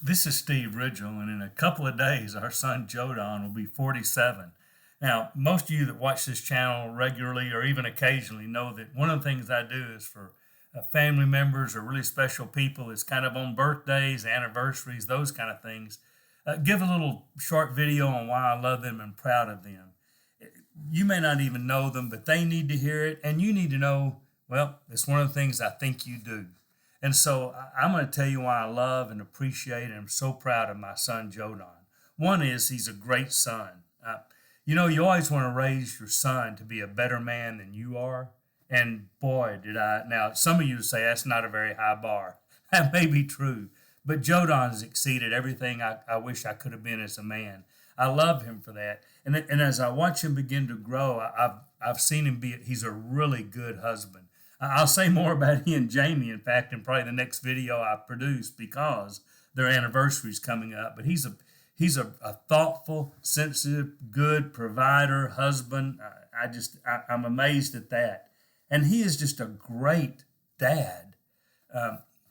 This is Steve Ridgel, and in a couple of days, our son Jodan will be 47. Now, most of you that watch this channel regularly or even occasionally know that one of the things I do is for family members or really special people is kind of on birthdays, anniversaries, those kind of things. Give a little short video on why I love them and proud of them. You may not even know them, but they need to hear it, and you need to know, well, it's one of the things I think you do. And so I'm going to tell you why I love and appreciate and I'm so proud of my son, Jodan. One is he's a great son. You always want to raise your son to be a better man than you are. And boy, did I. Now, some of you say that's not a very high bar. That may be true. But Jodan has exceeded everything I wish I could have been as a man. I love him for that. And as I watch him begin to grow, I've seen him he's a really good husband. I'll say more about he and Jamie, in fact, in probably the next video I produce because their anniversary is coming up. But he's a thoughtful, sensitive, good provider, husband. I'm amazed at that. And he is just a great dad.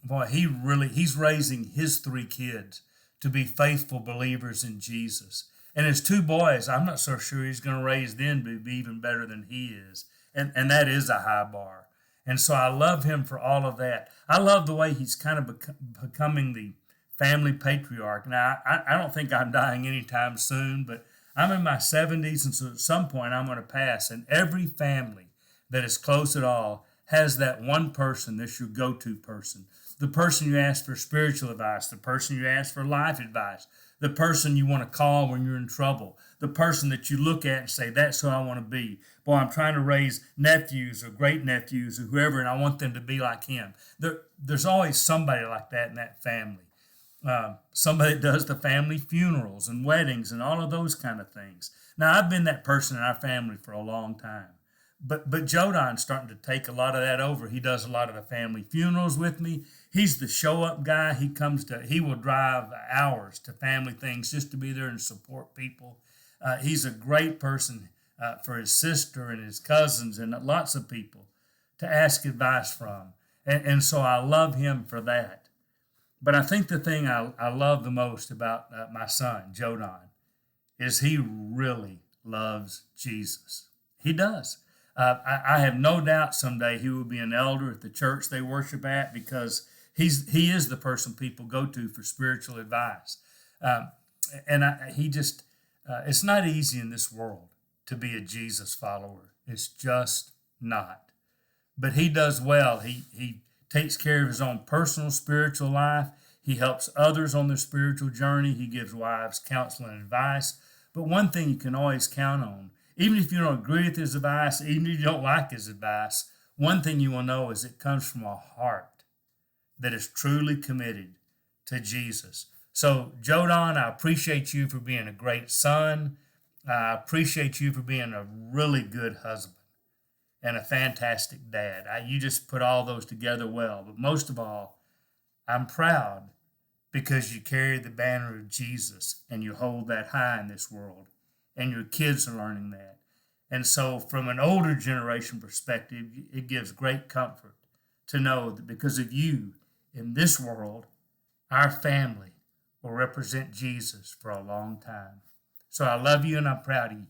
Boy, he's raising his three kids to be faithful believers in Jesus. And his two boys, I'm not so sure he's going to raise them to be even better than he is. And that is a high bar. And so I love him for all of that. I love the way he's kind of becoming the family patriarch. Now, I don't think I'm dying anytime soon, but I'm in my 70s, and so at some point I'm going to pass. And every family that is close at all has that one person that's your go-to person. The person you ask for spiritual advice, the person you ask for life advice, the person you want to call when you're in trouble, the person that you look at and say, that's who I want to be. Boy, I'm trying to raise nephews or great nephews or whoever, and I want them to be like him. There's always somebody like that in that family. Somebody that does the family funerals and weddings and all of those kind of things. Now, I've been that person in our family for a long time. But Jodan's starting to take a lot of that over. He does a lot of the family funerals with me. He's the show up guy. He will drive hours to family things just to be there and support people. He's a great person for his sister and his cousins and lots of people to ask advice from. And so I love him for that. But I think the thing I love the most about my son, Jodan, is he really loves Jesus. He does. I have no doubt someday he will be an elder at the church they worship at because he is the person people go to for spiritual advice. It's not easy in this world to be a Jesus follower. It's just not. But he does well. He takes care of his own personal spiritual life. He helps others on their spiritual journey. He gives wives counsel and advice. But one thing you can always count on, even if you don't agree with his advice, even if you don't like his advice, one thing you will know is it comes from a heart that is truly committed to Jesus. So, Jodan, I appreciate you for being a great son. I appreciate you for being a really good husband and a fantastic dad. You just put all those together well. But most of all, I'm proud because you carry the banner of Jesus and you hold that high in this world. And your kids are learning that. And so from an older generation perspective, it gives great comfort to know that because of you in this world, our family will represent Jesus for a long time. So I love you and I'm proud of you.